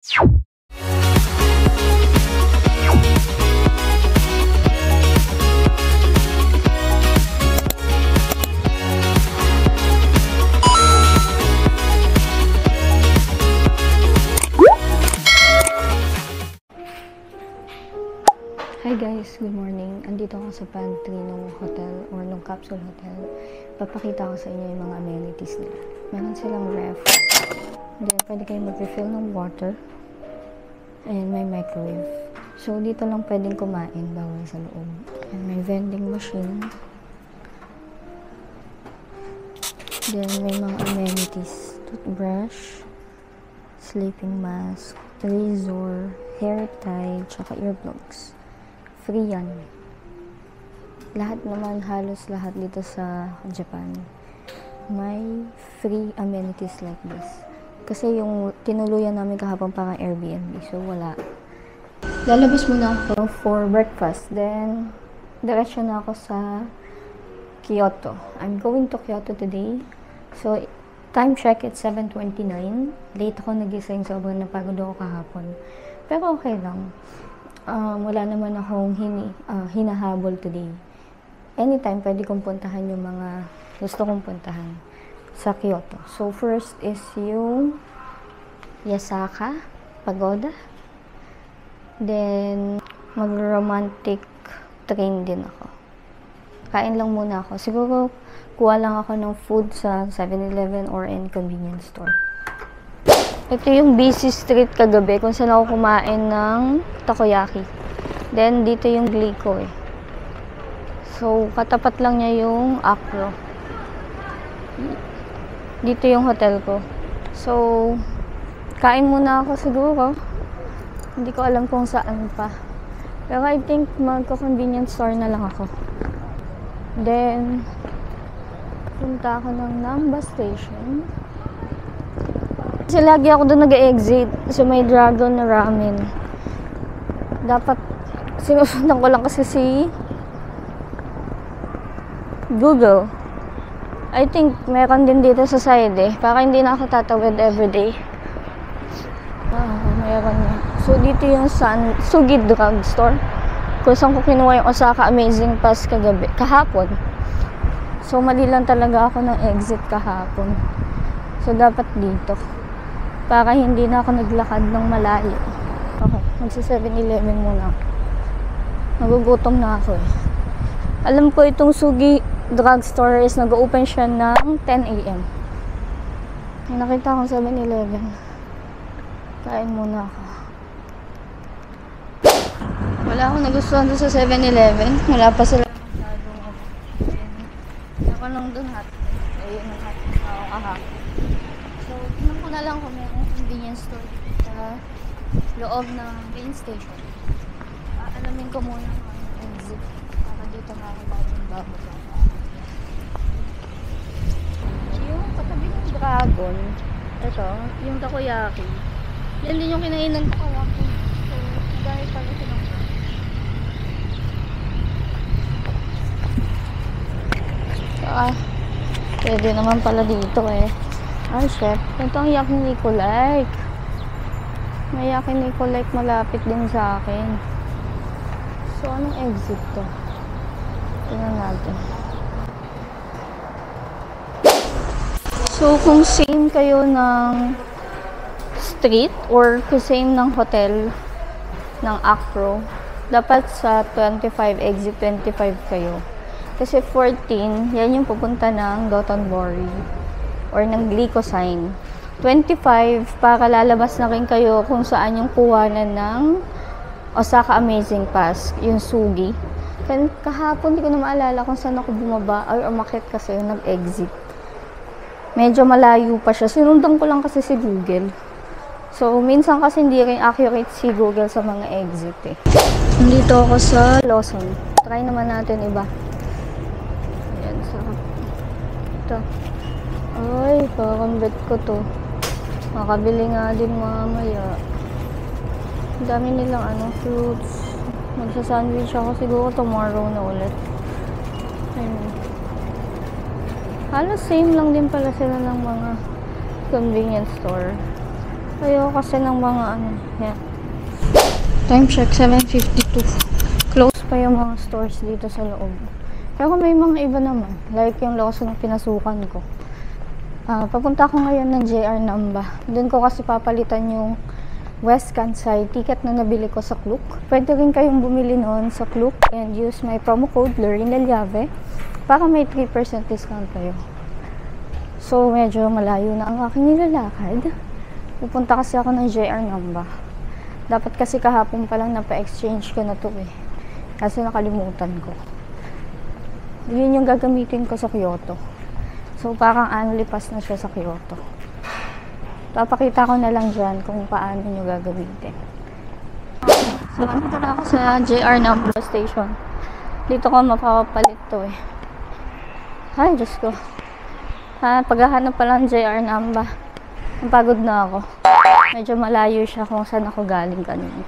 Hi guys, good morning. Andito ako sa pantry ng hotel or ng capsule hotel. Papakita ko sa inyo yung mga amenities nila. Meron silang ref. Then, pwede kayo mag-refill ng water. And may microwave. So, dito lang pwedeng kumain, bawal sa loob. And may vending machine. Then, may mga amenities. Toothbrush, sleeping mask, razor, hair tie, tsaka earplugs. Free yan. Lahat naman, halos lahat dito sa Japan, may free amenities like this. Kasi yung tinuluyan namin kahapon parang Airbnb, so wala. Lalabas muna ako for breakfast, then diretso na ako sa Kyoto. I'm going to Kyoto today. So, time check, it's 7:29. Late ako nagising, sobrang napagod ako kahapon. Pero okay lang. Wala naman akong hinahabol today. Anytime, pwede kong puntahan yung mga gusto kong puntahan sa Kyoto. So, first is yung Yasaka Pagoda. Then, mag-romantic train din ako. Kain lang muna ako. Siguro, kuha lang ako ng food sa 7-Eleven or any convenience store. Ito yung busy street kagabi kung saan ako kumain ng takoyaki. Then, dito yung Glico eh. So, katapat lang niya yung Acro. Dito yung hotel ko. So, kain muna ako siguro. Hindi ko alam kung saan pa. Pero I think magko-convenience store na lang ako. Then, punta ako ng Namba Station. Kasi lagi ako doon nag-exit sa may Dragon na ramen. Dapat sinusundan ko lang kasi si Google. I think meron din dito sa side eh. Para hindi na ako tatawid everyday. Meron na. So dito yung Sugi Drug Store. Kung saan ko kinuha yung Osaka Amazing Pass kahapon. So mali lang talaga ako ng exit kahapon. So dapat dito. Para hindi na ako naglakad ng malayo. Okay, magsa 7-Eleven muna. Nagugutom na ako eh. Alam ko itong Sugi Drugstore is nag-open siya ng 10 AM. May nakita akong 7-Eleven. Kain muna ako. Wala akong nagustuhan doon sa 7-Eleven. Wala pa sila masyadong ako lang doon hotdog. Ayun ang hotdog na ako kahapon. So, tingnan ko na lang kung mayroong convenience store sa loob ng train station. Alamin ko muna ang exit. Para dito nga ako bababa. Yung katabi ng Dragon, ito, yung takoyaki. Yan din yung kinainan ko kahapon. So, dahil pala silang saka, pwede naman pala dito eh. Ay, chef. Ito ang Yak Nicolike. May Yak Nicolike malapit din sa akin. So, anong exit to? Tingnan natin. So, kung same kayo ng street or kung same ng hotel ng Acro, dapat sa 25, exit 25 kayo. Kasi 14, yan yung pupunta ng Dotonbori or ng Glico sign. 25, para lalabas na rin kayo kung saan yung kuhanan ng Osaka Amazing Pass, yung Sugi. Kahapon, hindi ko na maalala kung saan ako bumaba or umakyat kasi yung nag-exit. Medyo malayo pa siya. Sinundan ko lang kasi si Google. So, minsan kasi hindi rin accurate si Google sa mga exit eh. Nandito ako sa Lawson. Try naman natin iba. Ayan, sarap. Ito. Ay, parang bet ko to. Makabili nga din mamaya. Ang dami nilang fruits. Magsa-sandwich ako siguro tomorrow na ulit. Ayun. Halos same lang din pala sila ng mga convenience store. Ayaw kasi ng mga ano. Yan. Time check, 7:52. Close pa yung mga stores dito sa loob. Pero may mga iba naman. Like yung Lawson na pinasukan ko. Papunta ko ngayon ng JR Namba. Doon ko kasi papalitan yung West Kansai ticket na nabili ko sa Klook. Pwede rin kayong bumili noon sa Klook and use my promo code Lorraine Llave para may 3% discount kayo. So, medyo malayo na ang aking nilalakad. Pupunta kasi ako ng JR Namba. Dapat kasi kahapon pa lang napa-exchange ko na to eh. Kasi nakalimutan ko. Yun yung gagamitin ko sa Kyoto. So, parang annually pass na siya sa Kyoto. Papakita ko na lang dyan kung paano nyo gagamitin. So, nandito na ako sa JR Namba Station. Dito ko mapapalit to eh. Ay, Diyos ko. Paghahanap pa lang JR Namba. Napagod na ako. Medyo malayo siya kung saan ako galing kanina.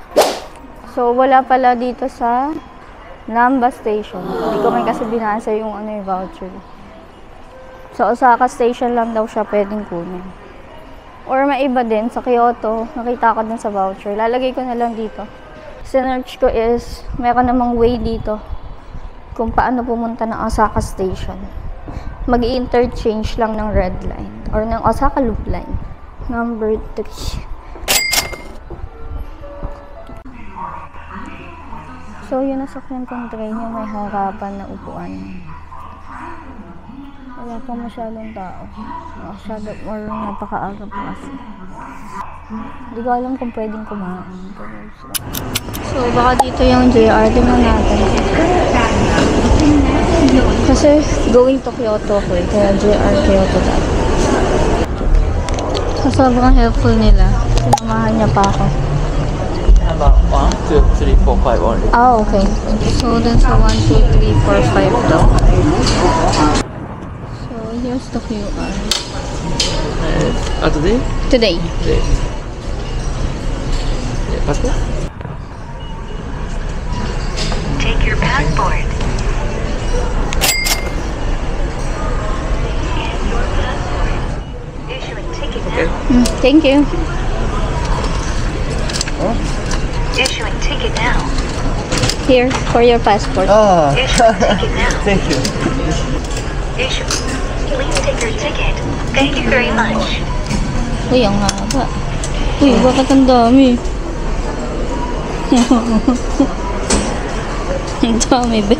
So, wala pala dito sa Namba Station. Hindi ko man kasi binasa yung yung voucher. So, Osaka Station lang daw siya pwedeng kunin. Or may iba din sa Kyoto, nakita ko din sa voucher. Lalagay ko na lang dito. Sinearch ko is, meron namang way dito kung paano pumunta ng Osaka Station. Mag-i-interchange lang ng red line or ng Osaka Loop Line. Number 3. So, yun nasakyan kong train yung may harapan na upuan. Wala pa masyadong tao. Masyado, or napakaaga pa kasi. Hindi ko alam kung pwedeng kumain. So, baka dito yung JR. Tingnan natin. Kasi, going to Kyoto ko eh. Kaya JR Kyoto dati. So, sobrang helpful nila. Sinamahan niya pa ako. About 1, 2, 3, 4, 5 only. Okay. So, dun sa 1, 2, 3, 4, 5 daw. Here's the QR. Today? Today. Today. Passport? Take your passport. Issuing ticket Okay. now. Thank you. Oh? Issuing ticket now. Here, for your passport. Ah, Issuing ticket now. thank you. Issue. Please take your ticket. Thank you very much. Uy, ang haba. Uy, bakit ang dami? Ang dami, be.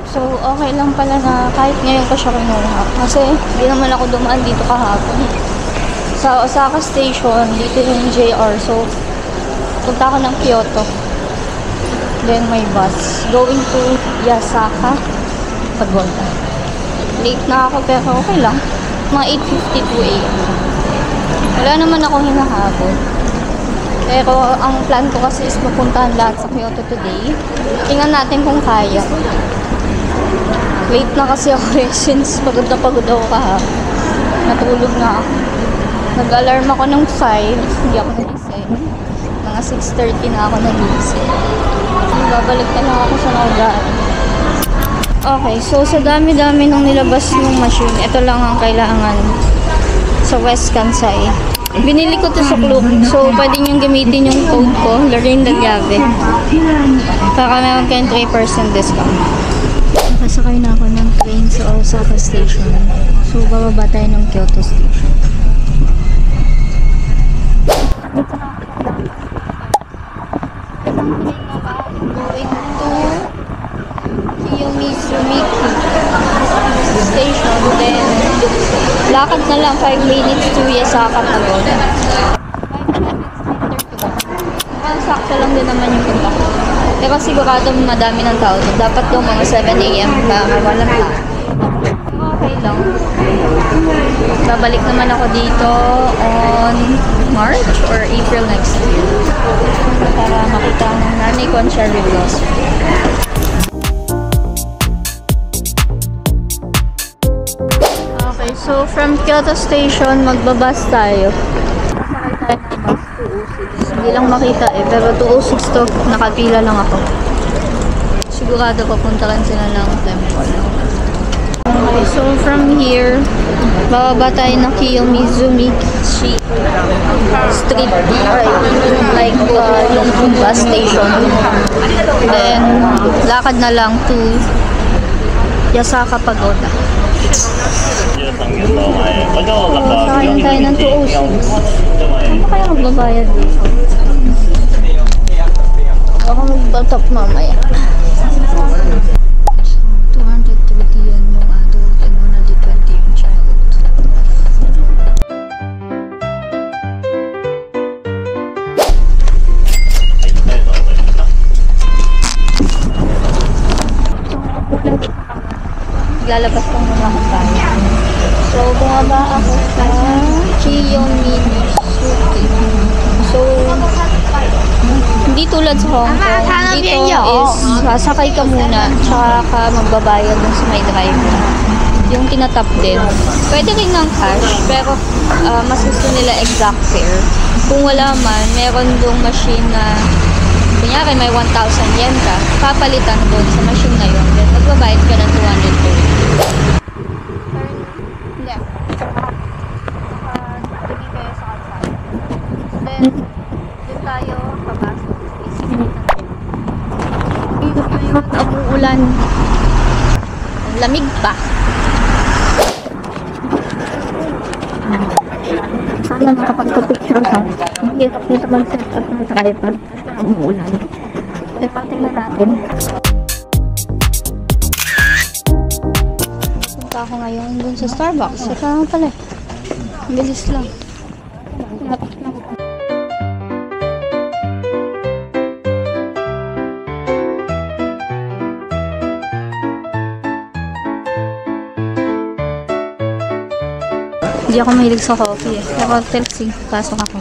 So, okay lang pala na kahit ngayon ko siya kinuha. Kasi, hindi naman ako dumaan dito kahapon. Sa Osaka Station, dito yung JR. So, punta ako ng Kyoto. Then, may bus. Going to Yasaka. Pagwalta. Late na ako pero okay lang. Mga 8:52 AM. Wala naman akong hinahabol. Pero ang plan ko kasi is mapuntahan lahat sa Kyoto today. Tingnan natin kung kaya. Late na kasi ako since pagod ako kahapon. Natulog na ako. Nag-alarm ako ng 5. Hindi ako nagising. Mga 6:30 na ako nagising. Babalik na lang ako sa Nogari. Okay, so sa dami-dami nung nilabas ng machine, ito lang ang kailangan sa West Kansai. Binili ko to sa Klook, so pwede nyo gamitin yung code ko, Lorraine Llave, para meron kayong 3% discount. Nakasakay na ako ng train sa Osaka Station, so bababa tayo ng Kyoto Station. Going to Kiyomizumiki Station, then lakad na lang 5 minutes to Yasaka Pagoda. 5 minutes, sakto lang din naman yung punta ko. Pero sigurado madami ng tao. Dapat daw mga 7 AM para walang tao. Okay lang. Babalik naman ako dito on March or April next year. Para makita ng nanay ko ang cherry blossom. Okay, so from Kyoto Station, magbabas tayo. Sakay tayo ng bus 206. Hindi lang makita eh, pero 206 to. Nakapila lang ako. Sigurado papunta kan sila ng temple. Okay, So, from here, bababa tayo ng Kiyomizumichi Street. Like, yung bus station. Then, lakad na lang to Yasaka Pagoda. So, sakayin tayo ng 206. Ano kaya magbabayad dito? Ako magbatok mamaya. 230 yan yung adult and 120 yung child. Lalabas ko muna akong bahay. So, bumaba ako sa Kiyomizumichi. So, hindi tulad sa Hong Kong. Dito is sasakay ka muna, tsaka ka magbabayad dun sa may driver. Yung tinatap din. Pwede rin ng cash, pero mas gusto nila exact fare. Kung wala man, meron dong machine na kunyari may 1,000 yen ka, papalitan doon sa machine na yun. Then, magbabayad ka ng 230. Then, doon tayo papasok. Ngayon, umuulan. Ang lamig pa. Sana makapagpa-picture ka. Ang hirap nito mag-set up ng tripod. Ang umuulan. Kaya patingnan natin. Punta ako ngayon dun sa Starbucks. Saka nga pala. Ang bilis lang. Lapit lang. Hindi ako mahilig sa coffee eh. Pero sige, pasok ako.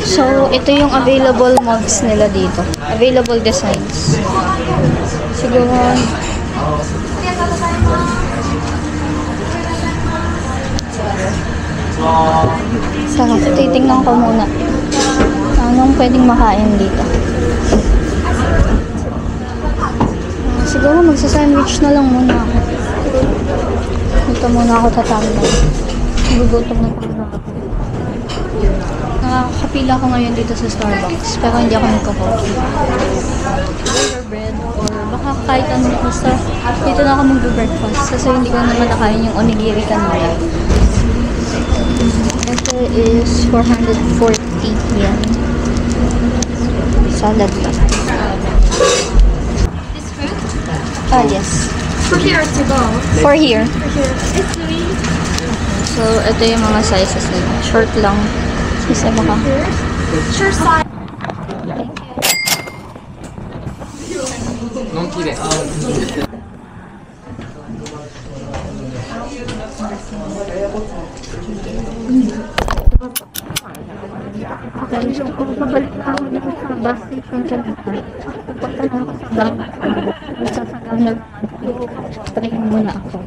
So, ito yung available mugs nila dito. Available designs. Siguro, sarap. Titingnan ko muna. Anong pwedeng makain dito? Siguro magsa-sandwich na lang muna ako. Dito muna ako tatambay. Gugutom na ako. Nakakapila ko ngayon dito sa Starbucks. Pero hindi ako nagka-coffee. Burger bread or baka kahit ano. Basta dito na ako mag-breakfast. Kasi hindi ko naman nakain yung onigiri kanina. Ito is 440 yen. Salad lang. This food? Yes. For here to go. For here. For here. It's sweet. So, ito yung mga sizes nila. Short lang. Isa ba ka? Sure size. Okay, so kung pabalik na ako dito sa bus station kanina, pupunta na ako sa bank. Sasagaw na train muna ako.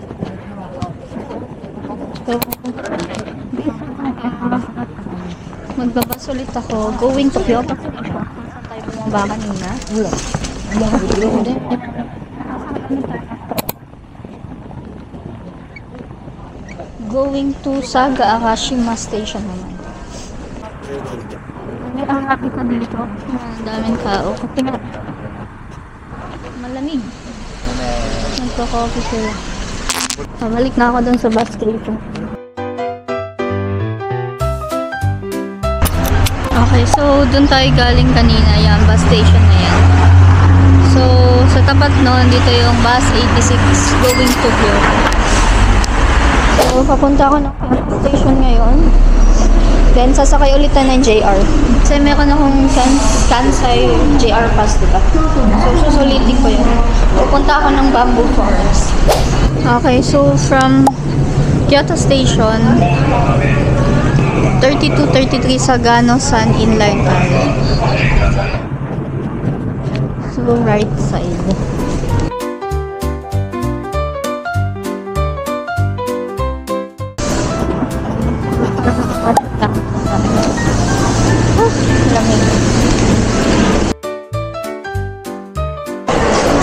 So, magbabas ulit ako. Going to Kyoto. Saan tayo bumaba kanina? Going to Saga Akashima Station naman. Ang happy ka dito. Ang daming tao. Kasi nga, malamig. Nagko-coffee sila. Pabalik na ako dun sa bus station. Okay, so dun tayo galing kanina. Yan, bus station na yan. So, sa tapat nun, dito yung bus 86 going to Kyoto. So, papunta ako ng Kyoto station ngayon. Then, sasakay ulit tayo ng JR. Kasi meron akong Kansai JR pass, diba? So, susulitin ko yun. Pupunta ako ng Bamboo Forest. Okay, so from Kyoto Station, 32-33 Sagano-san Inline Tunnel. So, right side.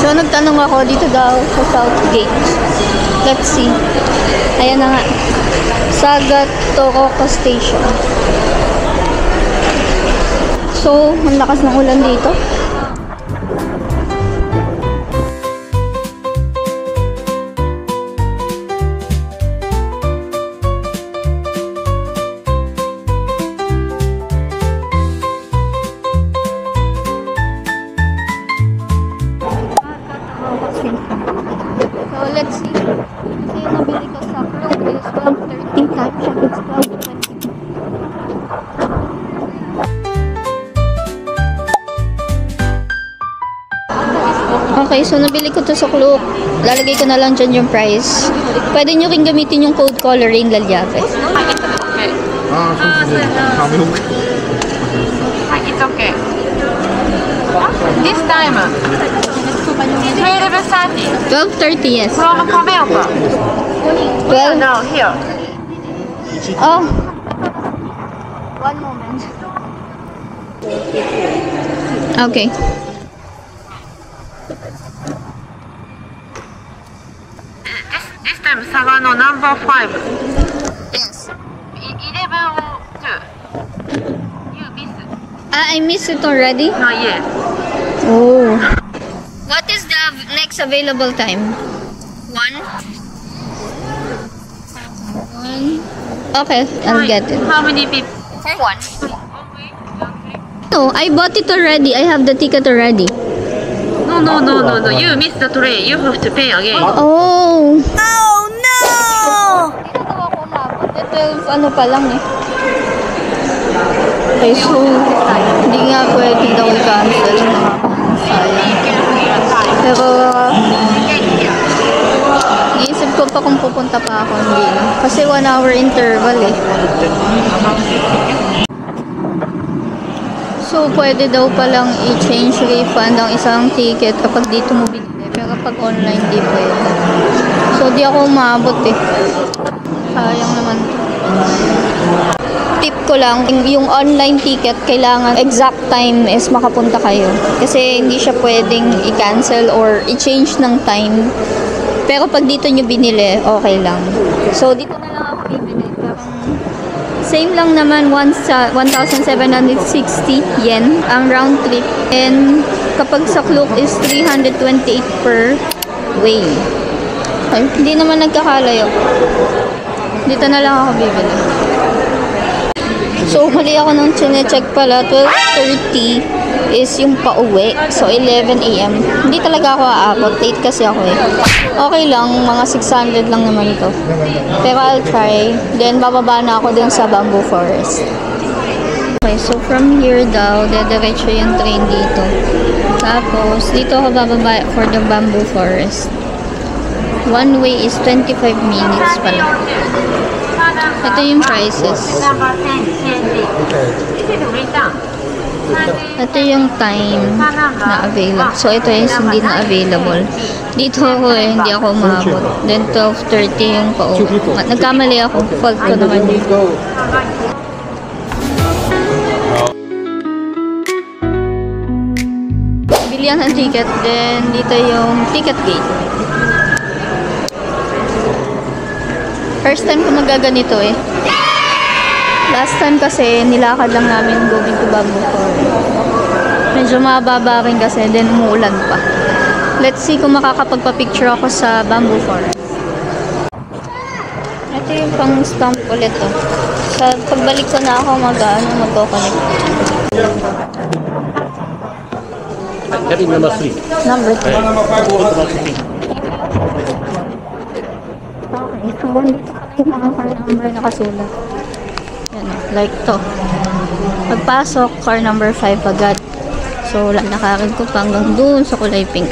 So, So, nagtanong ako dito daw sa South Gate. Let's see. Ayan na nga. Sagat Toroco Station. So, ang lakas ng ulan dito. So, let's see. Kasi yung nabili ko sa Klook is 12.30 time check. It's 12.20. Okay, so nabili ko to sa Klook. Lalagay ko na lang dyan yung price. Pwede nyo rin gamitin yung code Coloraine Lalyave. It's okay. This time, 12:30 12.30, yes. from Kameoka. 12. No, here. Oh. One moment. Okay. This time, Sagano number 5. Yes. 11:02. You miss. I missed it already? Not yet. Oh. What is the next available time? 1? Okay, I'll get it. How many people? For 1. No, I bought it already. I have the ticket already. No. You missed the train. You have to pay again. Oh. Oh no! Ginagawa ko umabot. 12 ano pa lang eh. Okay, so hindi nga pwede daw i-cancel. Sayang. Pero iisip ko pa kung pupunta pa ako, hindi na. Kasi 1 hour interval eh. So, pwede daw palang i-change refund ang isang ticket kapag dito mo binili. Pero pag online, di pwede. So, di ako umabot eh. Sayang naman. Tip ko lang, yung online ticket, kailangan exact time is makapunta kayo. Kasi hindi siya pwedeng i-cancel or i-change ng time. Pero pag dito nyo binili, okay lang. So, dito na lang ako bibili. Same lang naman, 1,760 yen ang round trip. And kapag sa Klook is 328 per way. Ay, hindi naman nagkakalayo. Dito na lang ako bibili. So, mali ako nung chinecheck pala. 12:30 is yung pauwi. So, 11 AM. Hindi talaga ako aabot. Late kasi ako eh. Okay lang. Mga 600 lang naman ito. Pero I'll try. Then, bababa na ako dun sa Bamboo Forest. Okay, so from here daw, dediretso yung train dito. Tapos, dito ako bababa for the Bamboo Forest. One way is 25 minutes pala. Ito yung prices. Ito yung time na available. So, ito is hindi na available. Dito ako eh, hindi ako umabot. Then, 12:30 yung pauwi. Nagkamali ako. Fault ko naman yun. Bilihan ng ticket. Then, dito yung ticket gate. First time ko nagaganito eh. Last time kasi nilakad lang namin going to Bamboo Forest. Medyo mababa rin kasi then umuulan pa. Let's see kung makakapagpa-picture ako sa Bamboo Forest. Ito yung pang stamp ulit oh. Sa pagbalik ko na ako magko-connect. Cabin number 3. Number 3. Okay, so dito pala yung mga car number nakasulat. Yan o, like to. Pagpasok, car number 5 agad. So, lalakarin ko pa hanggang doon sa kulay pink.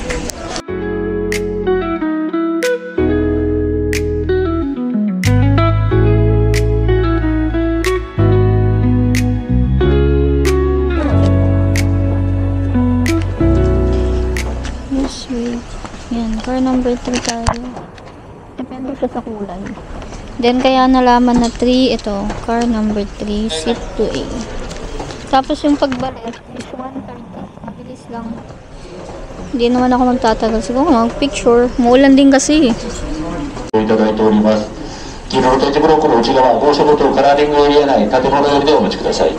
Yes, wait. Yan, car number 3 tayo. Depende siya sa kulay. Then, kaya nalaman na 3, ito, car number 3, seat 2A. Tapos, yung pagbalik is 1:30. Mabilis lang. Hindi naman ako magtatagal. Siguro mag-picture. Muulan din kasi. いただいております。黄色の点字ブロックの内側、ゴーショボとカラーリングエリア内、建物寄りでお待ちください。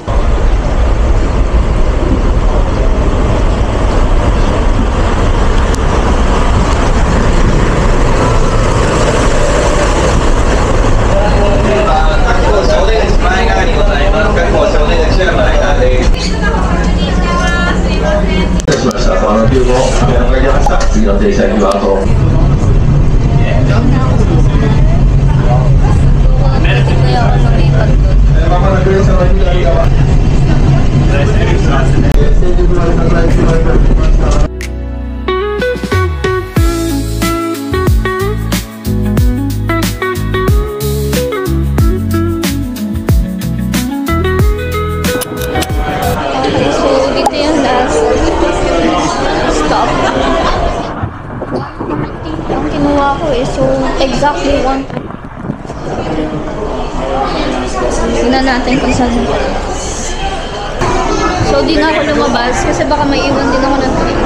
次の停車駅はあと So, exactly one. Tingnan natin kung saan. So, di na ako lumabas kasi baka may iwan din ako ng train.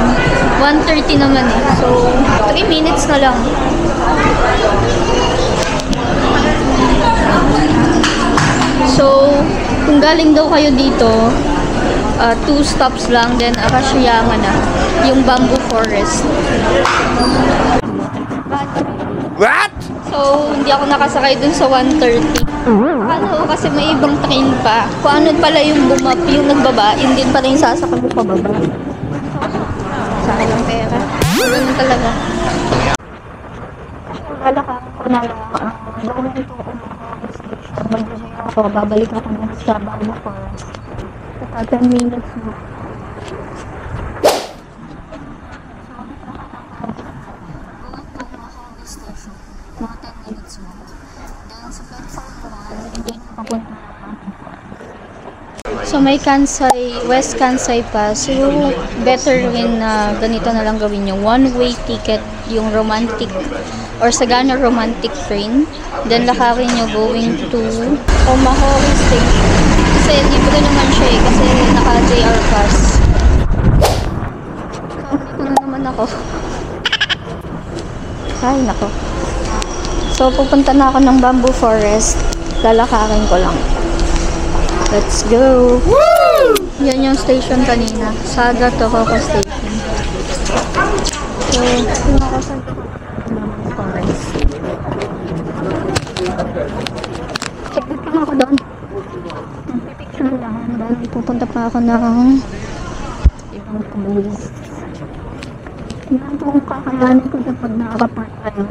1:30 naman eh. So, 3 minutes na lang. So, kung galing daw kayo dito, 2 stops lang, then Arashiyama na. Yung bamboo forest. What? So, hindi ako nakasakay dun sa 1:30. Ano, kasi may ibang train pa. Kung ano pala yung yung nagbaba, yun din pala yung sasakay mo pababa. Saka lang pera. Ganun talaga. Lalakaran ko na lang. Doon ito ako mag-desay ako. Babalik ako na sa bamboo forest. Sa 10 minutes mo. So may Kansai, West Kansai pa. So better rin na ganito na lang gawin nyo. One-way ticket, yung romantic or Sagana romantic train. Then lakarin nyo going to Omahori Station. Kasi libre naman siya eh, kasi naka-JR pass. So dito na naman ako. Ay nako. So pupunta na ako ng bamboo forest. Lalakarin ko lang. Let's go! Woo! Yan yung station kanina. Saga Tohoku Station. So, yun ako sa forest. Check it lang ako doon. Pipicture lang. Dahil pupunta pa ako ng ibang place. Yan kung kakayanin ko kapag nakakapart tayo.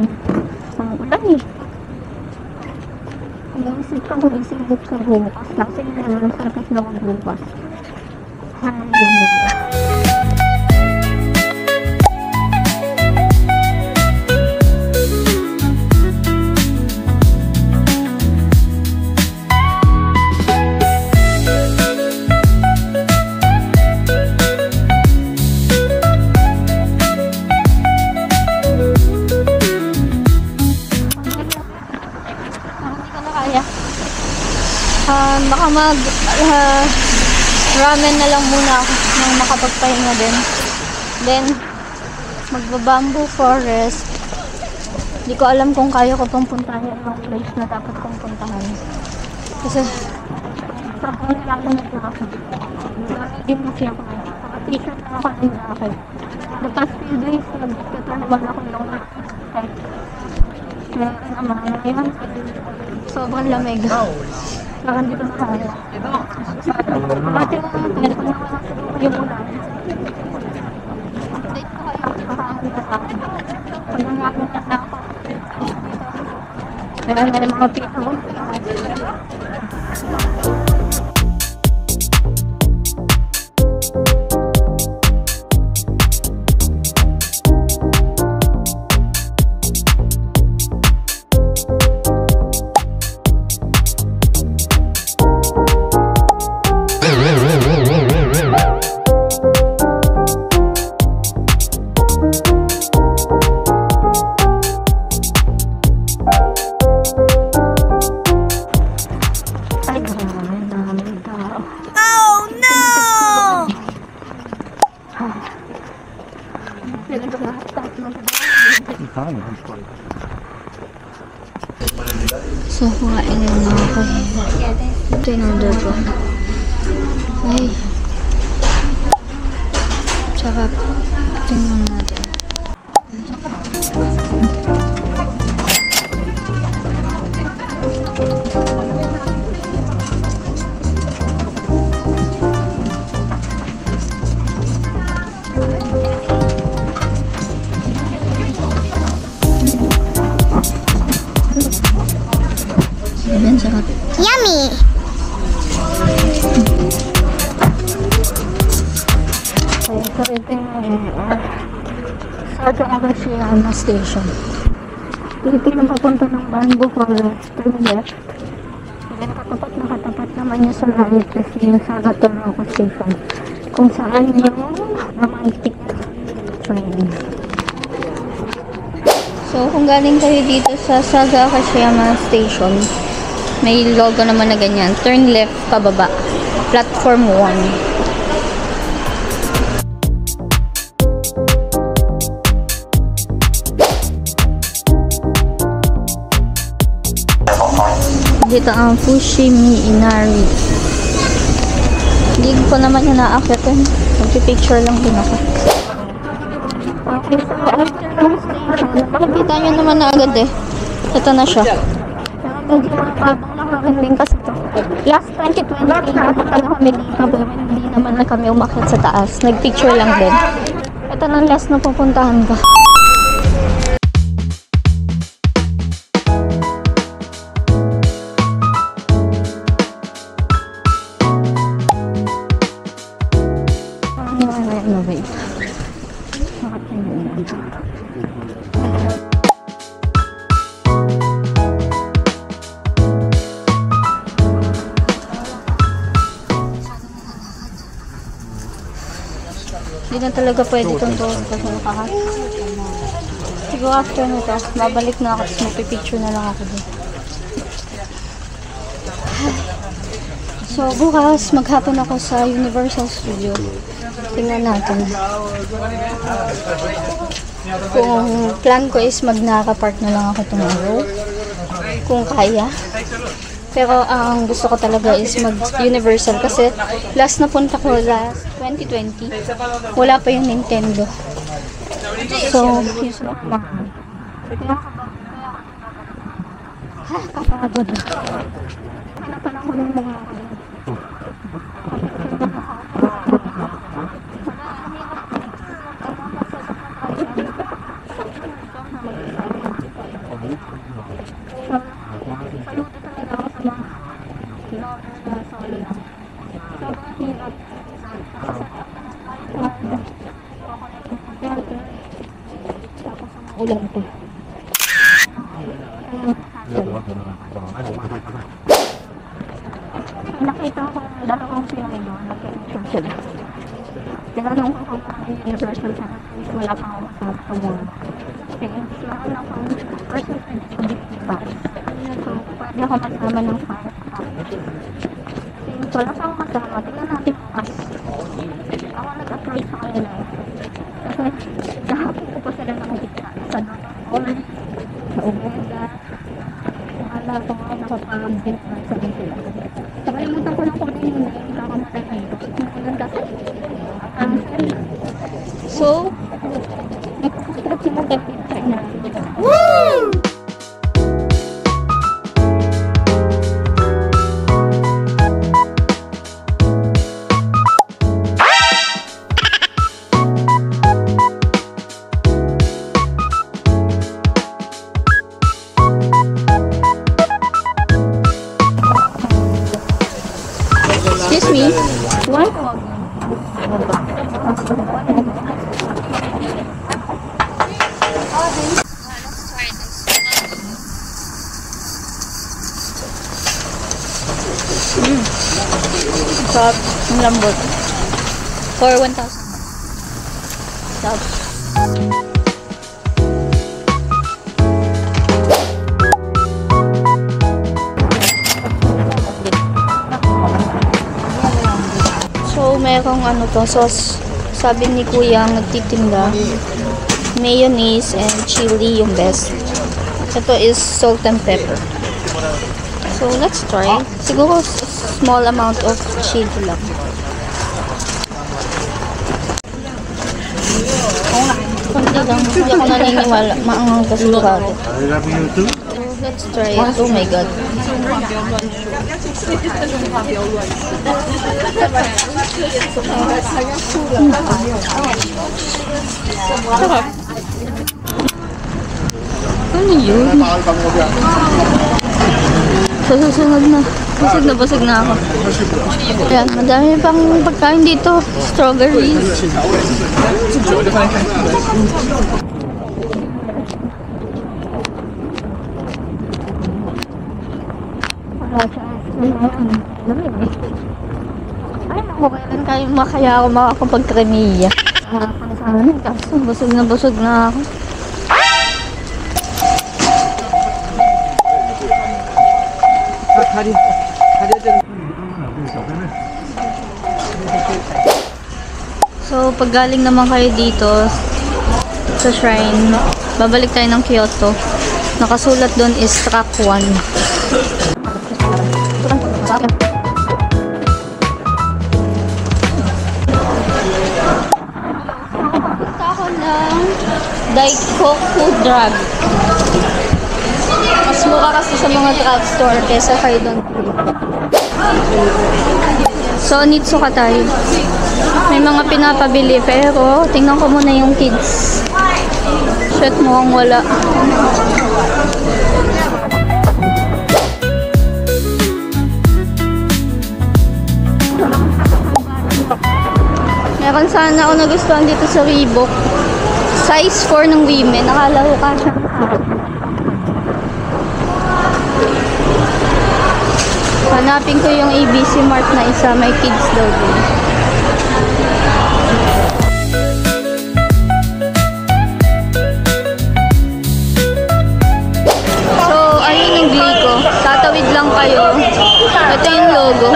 Ang ulan eh. Iisip ka kung isipot ka bukas. Kasi naman sa akas na kong bukas. Baka ramen na lang muna ako nang makapagpahinga din. Then, magba-bamboo forest. Hindi ko alam kung kaya ko pang puntahan yung place na dapat kong puntahan. Kasi, sa kanya lang ako nag-ako. Hindi mo siya ako. Naka-t-shirt lang ako ng jacket. The past few days, nag-kata naman ako yung jacket. Kaya naman, ngayon, sobrang lamig. Saka dito na kaya. Pati mo naman, pwede ko naman yung ulan. Update ko kayo, kakaamit na sa akin. Pag nangyakot na ako. May mga pito. So, kumain na ako. Ito yung order ko. Ay. Sarap. Tingnan natin. Ayan, sarap. Yummy! Okay, so ito yung Saga Akashiyama Station. Ito yung papunta ng Banbu Forest. Turn left. Then katapat naman yung sa right kasi yung Saga Toroko Station. Kung saan yung romantic train. So, kung galing kayo dito sa Saga Akashiyama Station, may logo naman na ganyan. Turn left, pababa. Platform 1. Dito ang Fushimi Inari. Hindi ko naman yung naakyatin. Magpipicture lang din ako. Okay, so after ng station, makikita nyo naman na agad eh. Ito na siya. Medyo mababang nakakanding kasi ito. Last 2020, napunta na kami dito pero hindi naman na kami umakyat sa taas. Nagpicture lang din. Ito na last na pupuntahan ko. Hindi na talaga pwede itong doon kasi nakahat. Siguro after nito, babalik na ako at magpipicture na lang ako doon. So bukas, maghapon ako sa Universal Studio. Tingnan natin. Kung plan ko is mag-naka-park na lang ako tomorrow. Kung kaya. Pero ang gusto ko talaga is mag-Universal kasi last na punta ko last 2020, wala pa yung Nintendo. So, yun sa mga. Kapagod. Pinapalang ko ng mga ulan po. Nakita ko dalawang Pilipino, nag-picture sila. Tinanong ko kung Universal sa wala pang ako sa pamula. Kaya sila lang kung person to ba. So, pwede ako masama ng fire. Wala pang masama. Tingnan natin bukas. Ako nag-apply sa kanila. Kasi nahapon ko pa sila nakikita sa Nord, sa Omega. Wala ko nga nakapag-bint na sa sila. Nakalimutan ko lang kung ano yung nakamatay na ito. So, nagkakasarap yung mag-picture na. Woo! Excuse me, what? Sarap, ang lambot. For 1,000. Sarap. So, merong ano to, sauce. Sabi ni kuya ang nagtitinda. mayonnaise, and chili yung best. Ito is salt and pepper. So, let's try. Siguro small amount of chili lang. Kunti lang. Hindi ako naniniwala. Maangang kasi sigurado. Let's try it. Oh my god. Ano yun? Sa susunod na. Basag na ako. Ayan, madami pang pagkain dito. Strawberries. Ay, ako kailan kayo makaya ako makakapag-kremiya. Kaso, busog na ako. So, pag galing naman kayo dito sa shrine, babalik tayo ng Kyoto. Nakasulat doon is track 1. Punta ako ng Daikoku Drug. Mas mura kasi sa mga drugstore kesa kayo doon. So, Onitsuka tayo. May mga pinapabili pero tingnan ko muna yung kids. Shit, mukhang wala. Meron sana ako nagustuhan dito sa Reebok. Size 4 ng women. Nakala ko kasha. Hanapin ko yung ABC Mart na isa. May kids daw din. So, ayun yung Glico. Tatawid lang kayo. Ito yung logo.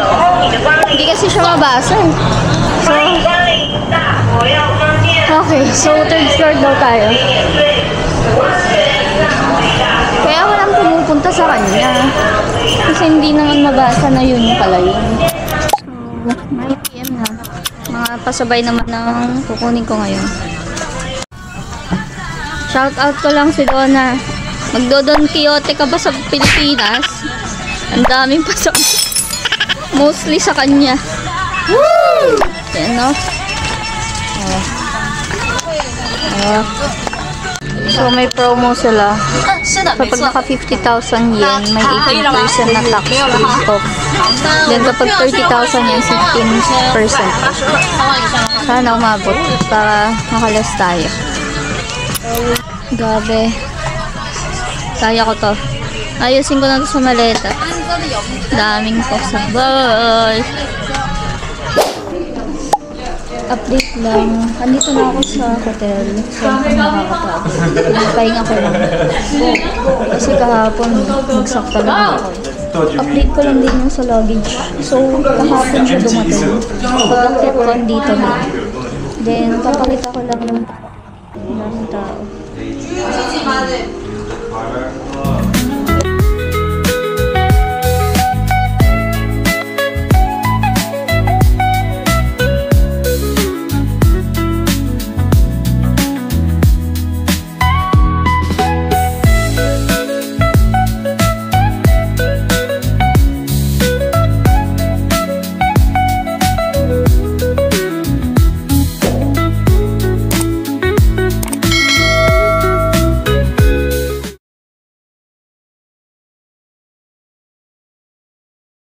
Hindi kasi siya mabasa eh. So, okay. So, third floor daw tayo. Kaya walang pumupunta sa kanya. Kasi hindi naman mabasa na yun pala yun. So, 9 PM na. Mga pasabay naman ng kukunin ko ngayon. Shout out ko lang si Donna. Magdodon Quixote ka ba sa Pilipinas? Ang daming pasabay. Mostly sa kanya. Woo! Yan, no? So, may promo sila. Kapag naka 50,000 yen, may 18% na tax free off. Then, kapag 30,000 yen, 15%. Sana umabot para makalas tayo. Gabi. Kaya ko to. Ayusin ko na to sa maleta. Daming pasabay. Update lang. Andito na ako sa hotel. Siyempre nakakatapos. Pahinga ko lang. Kasi kahapon, magsakta lang ako. Update ko lang din yung sa luggage. So, kahapon siya dumating. Pag-akit ko dito na. Then, papakita ko lang ng daming tao.